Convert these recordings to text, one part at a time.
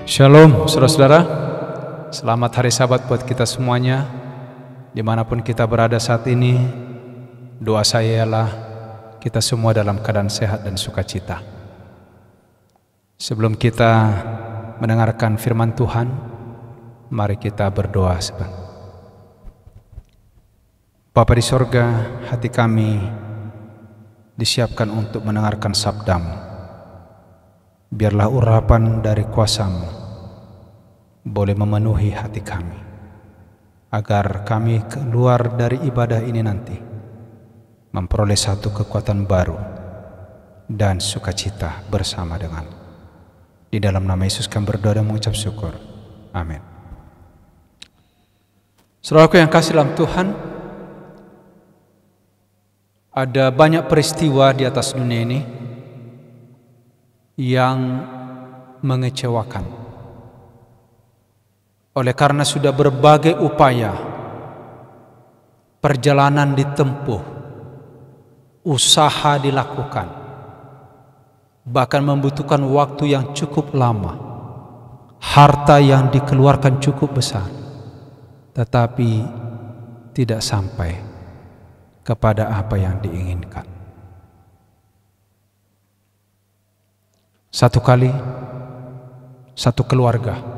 Shalom saudara-saudara, selamat hari Sabat buat kita semuanya. Dimanapun kita berada saat ini, doa saya ialah kita semua dalam keadaan sehat dan sukacita. Sebelum kita mendengarkan firman Tuhan, mari kita berdoa sebentar. Bapa di sorga, hati kami disiapkan untuk mendengarkan sabdamu. Biarlah urapan dari kuasa-Mu boleh memenuhi hati kami, agar kami keluar dari ibadah ini nanti memperoleh satu kekuatan baru dan sukacita bersama dengan. Di dalam nama Yesus kami berdoa dan mengucap syukur. Amin. Saudaraku yang kasih dalam Tuhan, ada banyak peristiwa di atas dunia ini yang mengecewakan. Oleh karena sudah berbagai upaya, perjalanan ditempuh, usaha dilakukan, bahkan membutuhkan waktu yang cukup lama, harta yang dikeluarkan cukup besar, tetapi tidak sampai kepada apa yang diinginkan. Satu kali, satu keluarga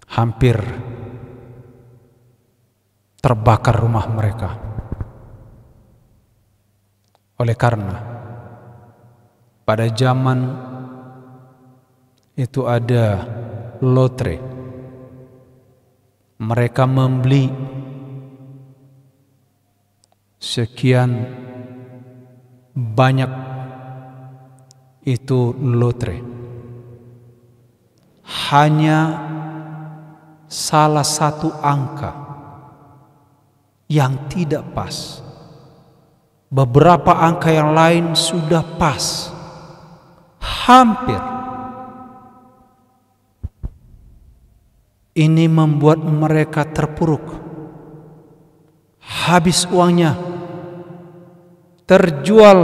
hampir terbakar rumah mereka. Oleh karena pada zaman itu ada lotre, mereka membeli sekian banyak itu lotre. Hanya salah satu angka yang tidak pas. Beberapa angka yang lain sudah pas, hampir. Ini membuat mereka terpuruk, habis uangnya, terjual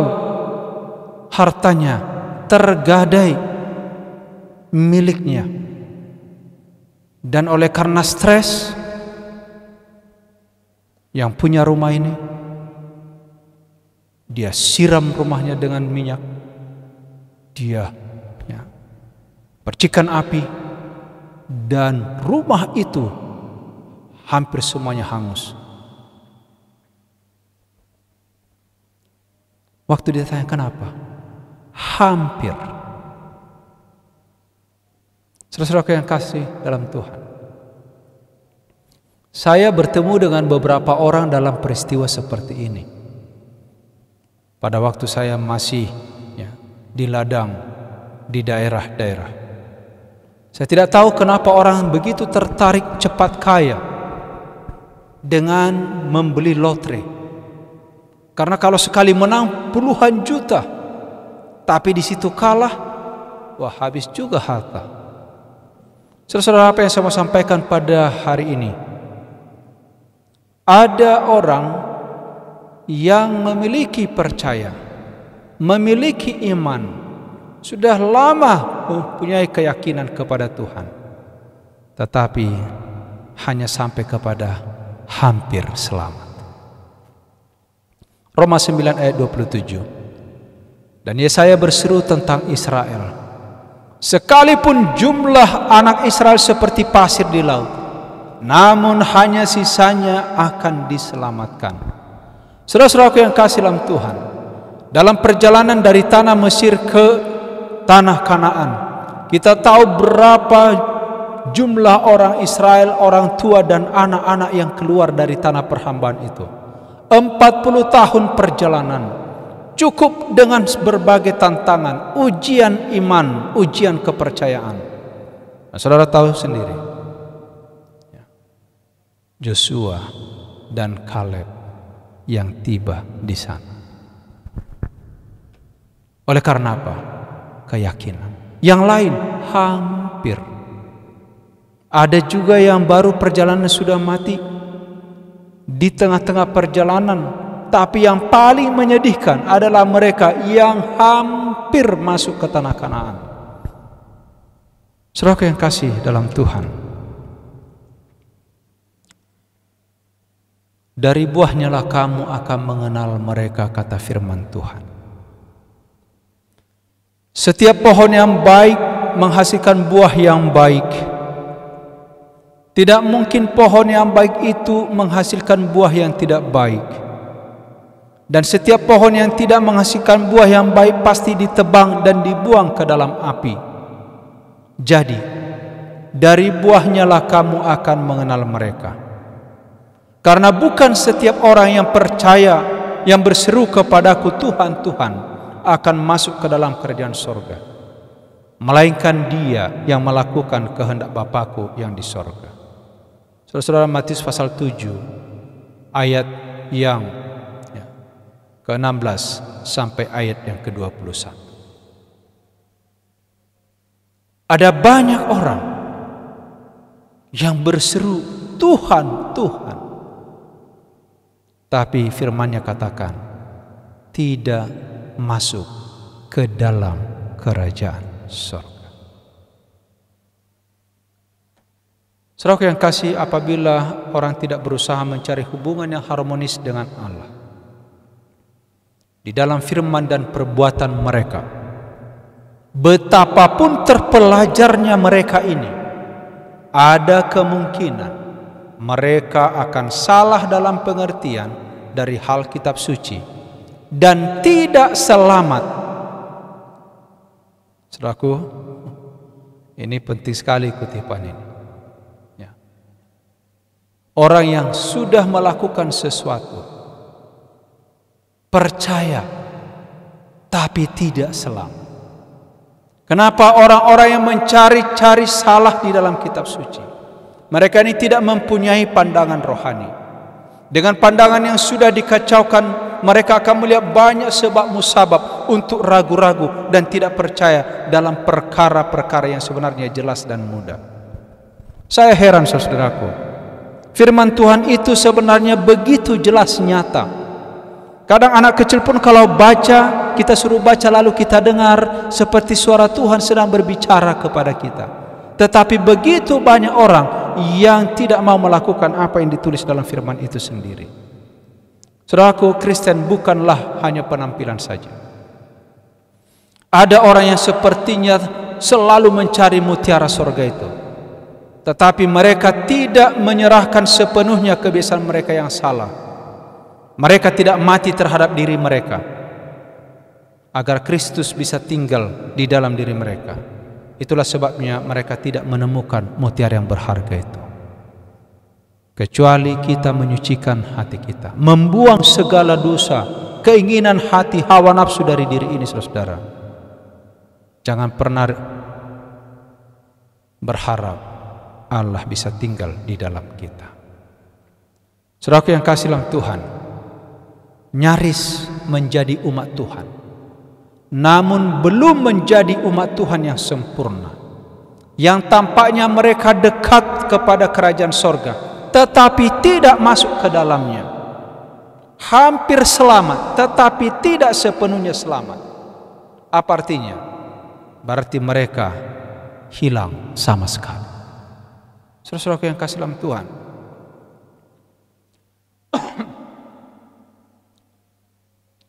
hartanya, tergadai miliknya, dan oleh karena stres, yang punya rumah ini dia siram rumahnya dengan minyak, dia percikan api, dan rumah itu hampir semuanya hangus. Waktu ditanya kenapa, hampir. Saudara-saudara yang kasih dalam Tuhan, saya bertemu dengan beberapa orang dalam peristiwa seperti ini. Pada waktu saya masih di ladang, di daerah-daerah, saya tidak tahu kenapa orang begitu tertarik cepat kaya dengan membeli lotre. Karena kalau sekali menang puluhan juta, tapi di situ kalah, wah habis juga harta. Saudara-saudara, apa yang saya mau sampaikan pada hari ini? Ada orang yang memiliki percaya, memiliki iman, sudah lama mempunyai keyakinan kepada Tuhan, tetapi hanya sampai kepada hampir selamat. Roma 9 ayat 27. Dan Yesaya berseru tentang Israel. Sekalipun jumlah anak Israel seperti pasir di laut, namun hanya sisanya akan diselamatkan. Saudara-saudaraku yang kasih dalam Tuhan, dalam perjalanan dari tanah Mesir ke tanah Kanaan, kita tahu berapa jumlah orang Israel, orang tua dan anak-anak yang keluar dari tanah perhambaan itu. 40 tahun perjalanan, cukup dengan berbagai tantangan, ujian iman, ujian kepercayaan. Nah, saudara tahu sendiri, Joshua dan Kaleb yang tiba di sana. Oleh karena apa? Keyakinan. Yang lain hampir. Ada juga yang baru perjalanan sudah mati di tengah-tengah perjalanan. Tapi yang paling menyedihkan adalah mereka yang hampir masuk ke tanah Kanaan. Saudara yang kasih dalam Tuhan, dari buahnya lah kamu akan mengenal mereka, kata firman Tuhan. Setiap pohon yang baik menghasilkan buah yang baik. Tidak mungkin pohon yang baik itu menghasilkan buah yang tidak baik. Dan setiap pohon yang tidak menghasilkan buah yang baik pasti ditebang dan dibuang ke dalam api. Jadi, dari buahnya lah kamu akan mengenal mereka. Karena bukan setiap orang yang percaya, yang berseru kepadaku Tuhan, Tuhan, akan masuk ke dalam kerajaan sorga, melainkan dia yang melakukan kehendak Bapakku yang di sorga. Saudara-saudara, Matius pasal 7 ayat yang ke-16 sampai ayat yang ke-21. Ada banyak orang yang berseru Tuhan, Tuhan, tapi firman-Nya katakan tidak masuk ke dalam kerajaan surga. Saudara yang kasih, apabila orang tidak berusaha mencari hubungan yang harmonis dengan Allah di dalam firman dan perbuatan mereka, betapapun terpelajarnya mereka ini, ada kemungkinan mereka akan salah dalam pengertian dari hal kitab suci dan tidak selamat. Saudaraku, ini penting sekali kutipan ini. Ya. Orang yang sudah melakukan sesuatu, percaya, tapi tidak selamat. Kenapa orang-orang yang mencari-cari salah di dalam kitab suci? Mereka ini tidak mempunyai pandangan rohani. Dengan pandangan yang sudah dikacaukan, mereka akan melihat banyak sebab musabab untuk ragu-ragu dan tidak percaya dalam perkara-perkara yang sebenarnya jelas dan mudah. Saya heran, saudaraku. Firman Tuhan itu sebenarnya begitu jelas, nyata. Kadang anak kecil pun kalau baca, kita suruh baca lalu kita dengar seperti suara Tuhan sedang berbicara kepada kita. Tetapi begitu banyak orang yang tidak mau melakukan apa yang ditulis dalam firman itu sendiri. Saudaraku, Kristen bukanlah hanya penampilan saja. Ada orang yang sepertinya selalu mencari mutiara surga itu, tetapi mereka tidak menyerahkan sepenuhnya kebiasaan mereka yang salah. Mereka tidak mati terhadap diri mereka agar Kristus bisa tinggal di dalam diri mereka. Itulah sebabnya mereka tidak menemukan mutiara yang berharga itu. Kecuali kita menyucikan hati kita, membuang segala dosa, keinginan hati, hawa nafsu dari diri ini, saudara. Jangan pernah berharap Allah bisa tinggal di dalam kita. Saudaraku yang kasih dalam Tuhan, nyaris menjadi umat Tuhan, namun belum menjadi umat Tuhan yang sempurna, yang tampaknya mereka dekat kepada kerajaan sorga, tetapi tidak masuk ke dalamnya. Hampir selamat, tetapi tidak sepenuhnya selamat. Apa artinya? Berarti mereka hilang sama sekali. Saudara-saudara yang kasih dalam Tuhan,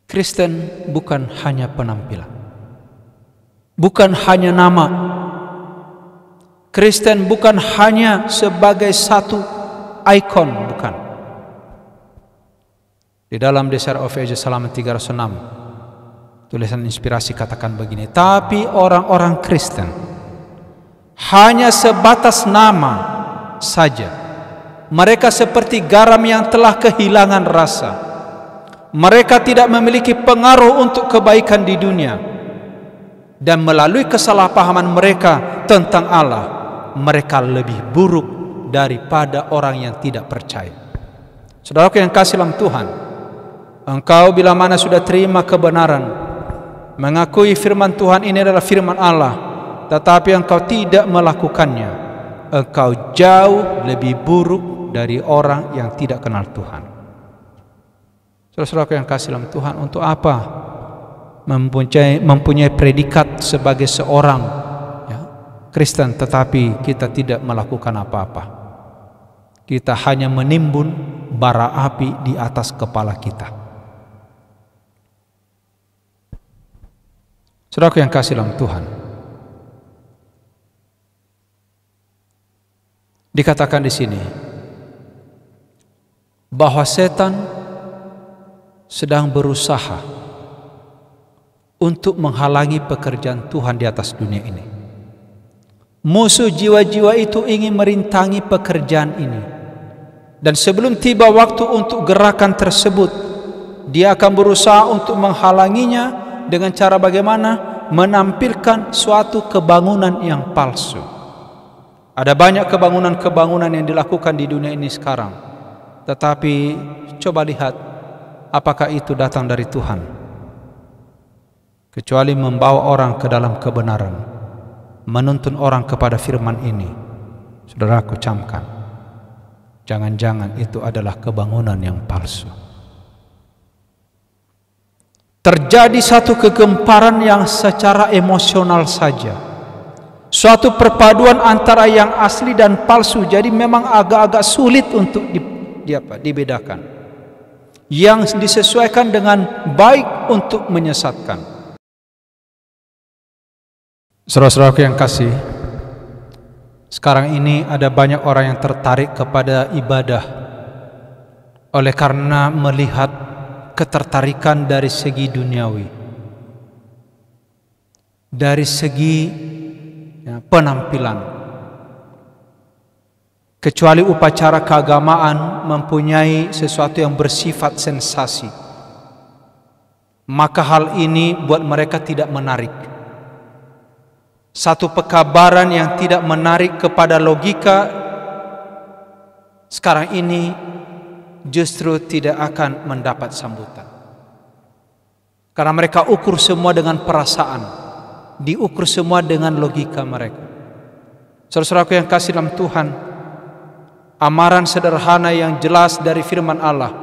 Kristen bukan hanya penampilan, bukan hanya nama. Kristen bukan hanya sebagai satu ikon, bukan. Di dalam Desire of Ages halaman 306, tulisan inspirasi katakan begini: tapi orang-orang Kristen hanya sebatas nama saja. Mereka seperti garam yang telah kehilangan rasa. Mereka tidak memiliki pengaruh untuk kebaikan di dunia, dan melalui kesalahpahaman mereka tentang Allah, mereka lebih buruk daripada orang yang tidak percaya. Saudaraku yang kasih dalam Tuhan, engkau bila mana sudah terima kebenaran, mengakui firman Tuhan ini adalah firman Allah, tetapi engkau tidak melakukannya, engkau jauh lebih buruk dari orang yang tidak kenal Tuhan. Saudara-saudaraku yang kasih dalam Tuhan, untuk apa mempunyai predikat sebagai seorang Kristen, tetapi kita tidak melakukan apa-apa. Kita hanya menimbun bara api di atas kepala kita. Saudaraku yang kasih dalam Tuhan, dikatakan di sini bahwa setan sedang berusaha untuk menghalangi pekerjaan Tuhan di atas dunia ini. Musuh jiwa-jiwa itu ingin merintangi pekerjaan ini. Dan sebelum tiba waktu untuk gerakan tersebut, dia akan berusaha untuk menghalanginya dengan cara bagaimana? Menampilkan suatu kebangunan yang palsu. Ada banyak kebangunan-kebangunan yang dilakukan di dunia ini sekarang. Tetapi coba lihat, apakah itu datang dari Tuhan? Kecuali membawa orang ke dalam kebenaran, menuntun orang kepada firman ini. Saudaraku, camkan, jangan-jangan itu adalah kebangunan yang palsu. Terjadi satu kegemparan yang secara emosional saja, suatu perpaduan antara yang asli dan palsu. Jadi memang agak-agak sulit untuk dibedakan. Yang disesuaikan dengan baik untuk menyesatkan. Saudara-saudaraku yang kasih, sekarang ini ada banyak orang yang tertarik kepada ibadah oleh karena melihat ketertarikan dari segi duniawi, dari segi penampilan. Kecuali upacara keagamaan mempunyai sesuatu yang bersifat sensasi, maka hal ini buat mereka tidak menarik. Satu pekabaran yang tidak menarik kepada logika sekarang ini justru tidak akan mendapat sambutan. Karena mereka ukur semua dengan perasaan, diukur semua dengan logika mereka. Saudara-saudaraku yang kasih dalam Tuhan, amaran sederhana yang jelas dari firman Allah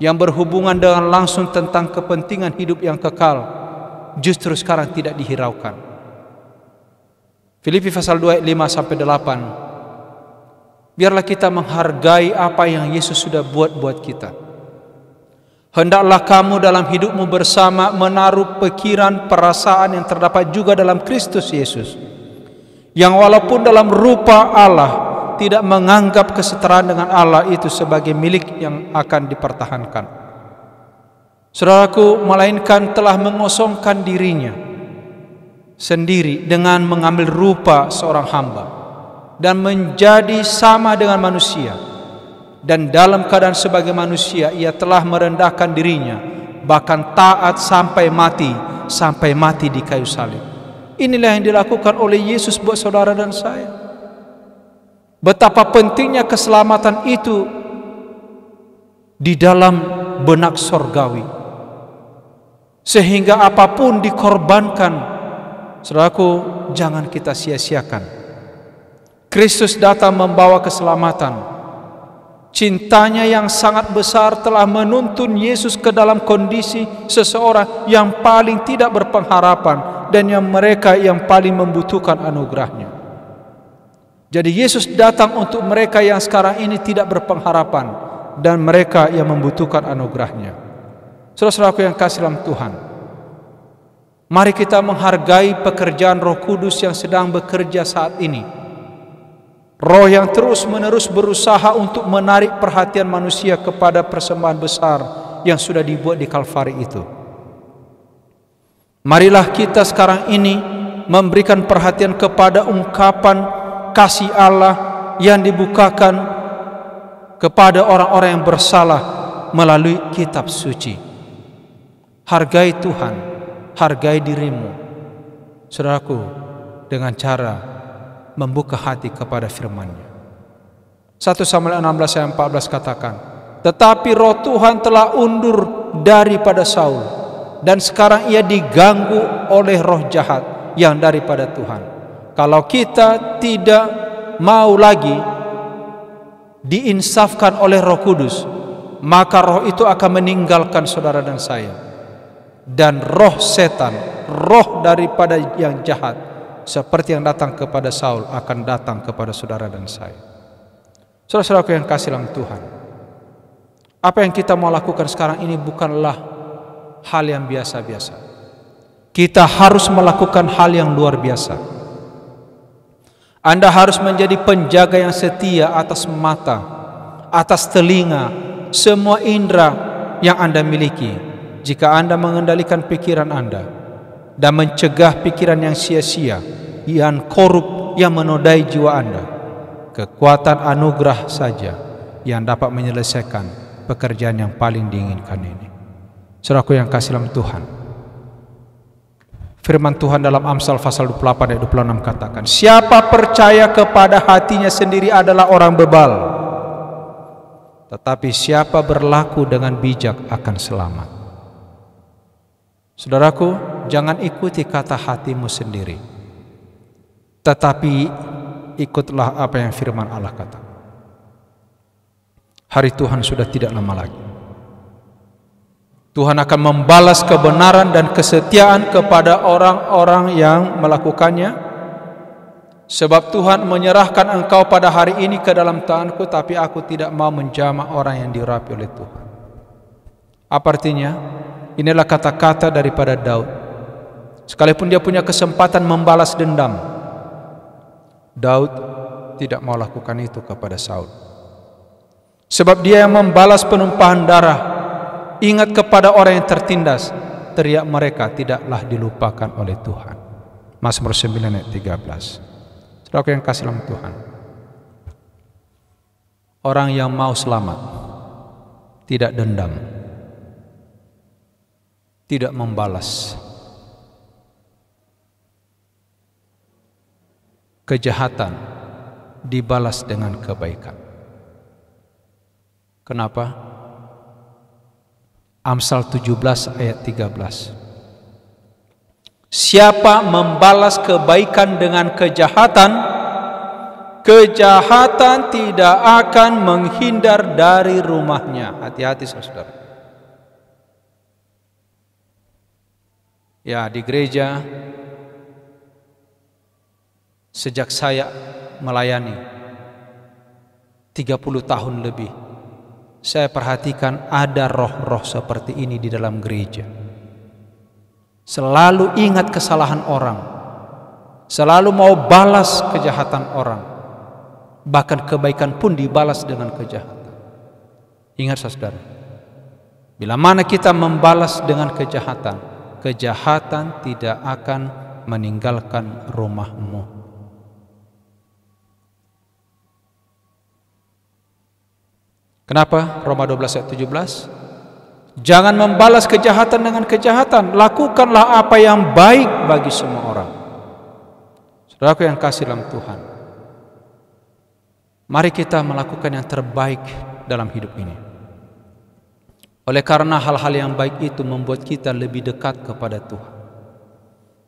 yang berhubungan dengan langsung tentang kepentingan hidup yang kekal justru sekarang tidak dihiraukan. Filipi pasal 2 ayat 5 sampai 8. Biarlah kita menghargai apa yang Yesus sudah buat kita. Hendaklah kamu dalam hidupmu bersama menaruh pikiran, perasaan yang terdapat juga dalam Kristus Yesus, yang walaupun dalam rupa Allah tidak menganggap kesetaraan dengan Allah itu sebagai milik yang akan dipertahankan. Saudaraku, melainkan telah mengosongkan dirinya sendiri dengan mengambil rupa seorang hamba dan menjadi sama dengan manusia, dan dalam keadaan sebagai manusia ia telah merendahkan dirinya, bahkan taat sampai mati di kayu salib. Inilah yang dilakukan oleh Yesus buat saudara dan saya. Betapa pentingnya keselamatan itu di dalam benak sorgawi, sehingga apapun dikorbankan. Saudaraku, jangan kita sia-siakan. Kristus datang membawa keselamatan. Cintanya yang sangat besar telah menuntun Yesus ke dalam kondisi seseorang yang paling tidak berpengharapan dan yang mereka yang paling membutuhkan anugerahnya. Jadi Yesus datang untuk mereka yang sekarang ini tidak berpengharapan dan mereka yang membutuhkan anugerahnya. Saudara-saudaraku yang kasih dalam Tuhan, mari kita menghargai pekerjaan Roh Kudus yang sedang bekerja saat ini. Roh yang terus-menerus berusaha untuk menarik perhatian manusia kepada persembahan besar yang sudah dibuat di Kalvari itu. Marilah kita sekarang ini memberikan perhatian kepada ungkapan kasih Allah yang dibukakan kepada orang-orang yang bersalah melalui kitab suci. Hargai Tuhan, hargai dirimu, saudaraku, dengan cara membuka hati kepada firman-Nya. 1 Samuel 16 ayat 14 katakan, tetapi roh Tuhan telah undur daripada Saul, dan sekarang ia diganggu oleh roh jahat yang daripada Tuhan. Kalau kita tidak mau lagi diinsafkan oleh Roh Kudus, maka roh itu akan meninggalkan saudara dan saya. Dan roh setan, roh daripada yang jahat, seperti yang datang kepada Saul akan datang kepada saudara dan saya. Saudara-saudaraku yang kasih dalam Tuhan, apa yang kita mau lakukan sekarang ini bukanlah hal yang biasa-biasa. Kita harus melakukan hal yang luar biasa. Anda harus menjadi penjaga yang setia atas mata, atas telinga, semua indera yang Anda miliki. Jika Anda mengendalikan pikiran Anda dan mencegah pikiran yang sia-sia, yang korup, yang menodai jiwa Anda, kekuatan anugerah saja yang dapat menyelesaikan pekerjaan yang paling diinginkan ini. Saudaraku yang kasih dalam Tuhan, firman Tuhan dalam Amsal pasal 28 ayat 26 katakan, siapa percaya kepada hatinya sendiri adalah orang bebal, tetapi siapa berlaku dengan bijak akan selamat. Saudaraku, jangan ikuti kata hatimu sendiri, tetapi ikutlah apa yang firman Allah kata. Hari Tuhan sudah tidak lama lagi. Tuhan akan membalas kebenaran dan kesetiaan kepada orang-orang yang melakukannya. Sebab Tuhan menyerahkan engkau pada hari ini ke dalam tanganku, tapi aku tidak mau menjamah orang yang diurapi oleh Tuhan. Apa artinya? Inilah kata-kata daripada Daud. Sekalipun dia punya kesempatan membalas dendam, Daud tidak mau lakukan itu kepada Saul. Sebab dia yang membalas penumpahan darah, ingat kepada orang yang tertindas, teriak mereka tidaklah dilupakan oleh Tuhan. Mazmur 9 ayat 13. Saudara yang kasih dalam Tuhan, orang yang mau selamat tidak dendam, tidak membalas kejahatan, dibalas dengan kebaikan. Kenapa? Amsal 17 ayat 13. Siapa membalas kebaikan dengan kejahatan, kejahatan tidak akan menghindar dari rumahnya. Hati-hati saudara. Ya, di gereja sejak saya melayani 30 tahun lebih, saya perhatikan ada roh-roh seperti ini di dalam gereja. Selalu ingat kesalahan orang, selalu mau balas kejahatan orang, bahkan kebaikan pun dibalas dengan kejahatan. Ingat saudara, bila mana kita membalas dengan kejahatan, kejahatan tidak akan meninggalkan rumahmu. Kenapa? Roma 12 ayat 17. Jangan membalas kejahatan dengan kejahatan, lakukanlah apa yang baik bagi semua orang. Saudaraku yang kasih dalam Tuhan, mari kita melakukan yang terbaik dalam hidup ini. Oleh karena hal-hal yang baik itu membuat kita lebih dekat kepada Tuhan,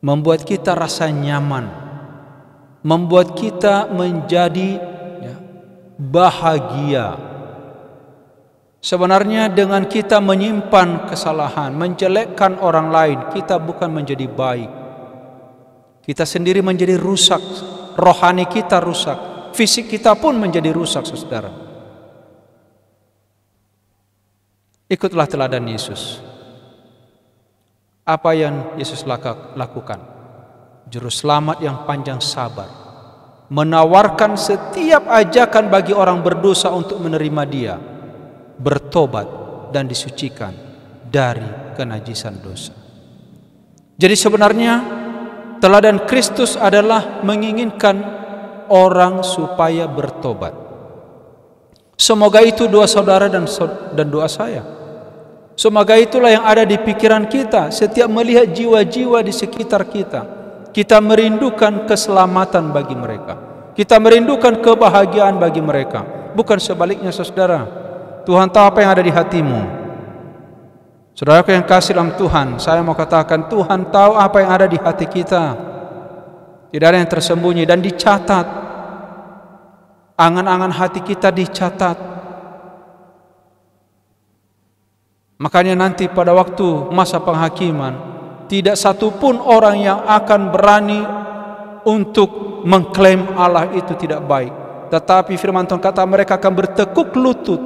membuat kita rasa nyaman, membuat kita menjadi bahagia. Sebenarnya dengan kita menyimpan kesalahan, menjelekkan orang lain, kita bukan menjadi baik. Kita sendiri menjadi rusak, rohani kita rusak, fisik kita pun menjadi rusak, saudara. Ikutlah teladan Yesus. Apa yang Yesus lakukan? Juru selamat yang panjang sabar, menawarkan setiap ajakan bagi orang berdosa untuk menerima Dia, bertobat dan disucikan dari kenajisan dosa. Jadi sebenarnya teladan Kristus adalah menginginkan orang supaya bertobat. Semoga itu doa saudara dan doa saya. Semoga itulah yang ada di pikiran kita setiap melihat jiwa-jiwa di sekitar kita. Kita merindukan keselamatan bagi mereka, kita merindukan kebahagiaan bagi mereka, bukan sebaliknya saudara. Tuhan tahu apa yang ada di hatimu. Saudaraku yang kasih dalam Tuhan, saya mau katakan Tuhan tahu apa yang ada di hati kita. Tidak ada yang tersembunyi dan dicatat. Angan-angan hati kita dicatat. Makanya nanti pada waktu masa penghakiman, tidak satu pun orang yang akan berani untuk mengklaim Allah itu tidak baik. Tetapi firman Tuhan kata mereka akan bertekuk lutut.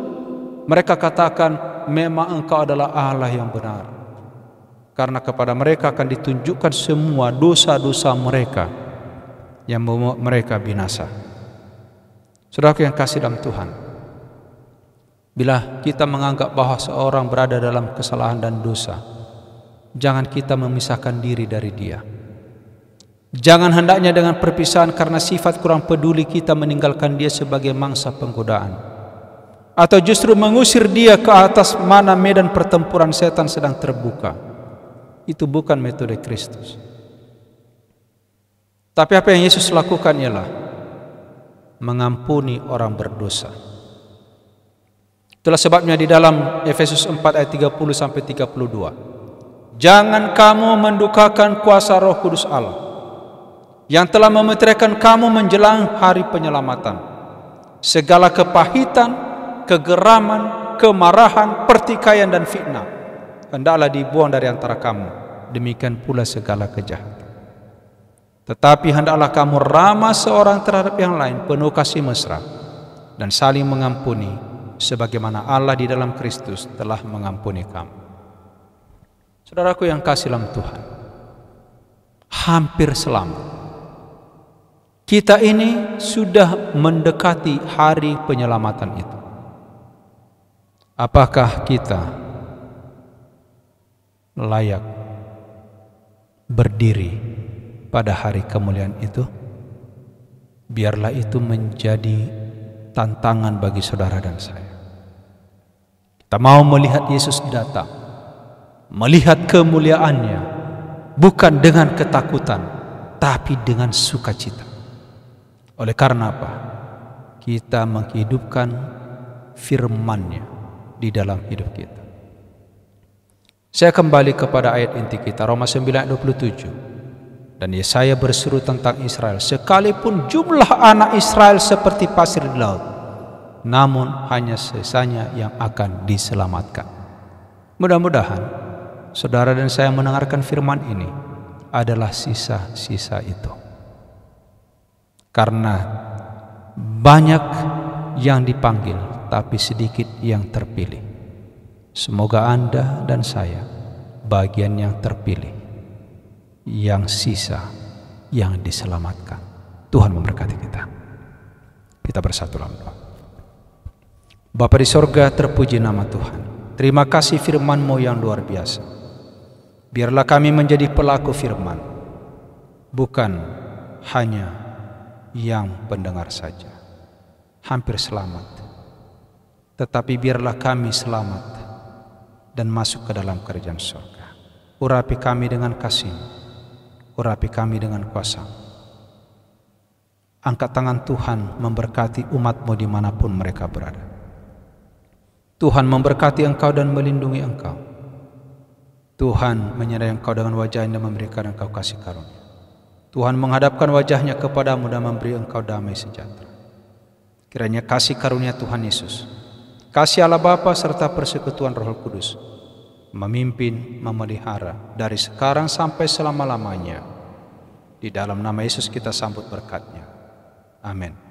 Mereka katakan memang Engkau adalah Allah yang benar. Karena kepada mereka akan ditunjukkan semua dosa-dosa mereka yang membuat mereka binasa. Saudaraku yang kasih dalam Tuhan, bila kita menganggap bahwa seorang berada dalam kesalahan dan dosa, jangan kita memisahkan diri dari dia. Jangan hendaknya dengan perpisahan karena sifat kurang peduli kita meninggalkan dia sebagai mangsa penggodaan, atau justru mengusir dia ke atas mana medan pertempuran setan sedang terbuka. Itu bukan metode Kristus. Tapi apa yang Yesus lakukan ialah mengampuni orang berdosa. Itulah sebabnya di dalam Efesus 4 ayat 30 sampai 32, jangan kamu mendukakan kuasa Roh Kudus Allah yang telah memeteraikan kamu menjelang hari penyelamatan. Segala kepahitan, kegeraman, kemarahan, pertikaian dan fitnah hendaklah dibuang dari antara kamu. Demikian pula segala kejahatan. Tetapi hendaklah kamu ramah seorang terhadap yang lain, penuh kasih mesra, dan saling mengampuni, sebagaimana Allah di dalam Kristus telah mengampuni kamu. Saudaraku yang kasih dalam Tuhan, hampir selamat. Kita ini sudah mendekati hari penyelamatan itu. Apakah kita layak berdiri pada hari kemuliaan itu? Biarlah itu menjadi tantangan bagi saudara dan saya. Kita mau melihat Yesus datang, melihat kemuliaannya, bukan dengan ketakutan, tapi dengan sukacita. Oleh karena apa? Kita menghidupkan firman-Nya di dalam hidup kita. Saya kembali kepada ayat inti kita, Roma 9 ayat 27. Dan Yesaya berseru tentang Israel, sekalipun jumlah anak Israel seperti pasir di laut, namun hanya sisanya yang akan diselamatkan. Mudah-mudahan saudara dan saya mendengarkan firman ini adalah sisa-sisa itu. Karena banyak yang dipanggil, tapi sedikit yang terpilih. Semoga Anda dan saya bagian yang terpilih, yang sisa, yang diselamatkan. Tuhan memberkati kita. Kita bersatu dalam doa. Bapa di sorga, terpuji nama Tuhan. Terima kasih firman-Mu yang luar biasa. Biarlah kami menjadi pelaku firman, bukan hanya yang pendengar saja. Hampir selamat, tetapi biarlah kami selamat dan masuk ke dalam kerajaan surga. Urapi kami dengan kasih, urapi kami dengan kuasa. Angkat tangan Tuhan memberkati umat-Mu dimanapun mereka berada. Tuhan memberkati engkau dan melindungi engkau. Tuhan menyertai engkau dengan wajah-Nya dan memberikan engkau kasih karunia. Tuhan menghadapkan wajah-Nya kepadamu dan memberi engkau damai sejahtera. Kiranya kasih karunia Tuhan Yesus, kasih Allah Bapa serta persekutuan Roh Kudus memimpin, memelihara dari sekarang sampai selama-lamanya. Di dalam nama Yesus kita sambut berkat-Nya. Amin.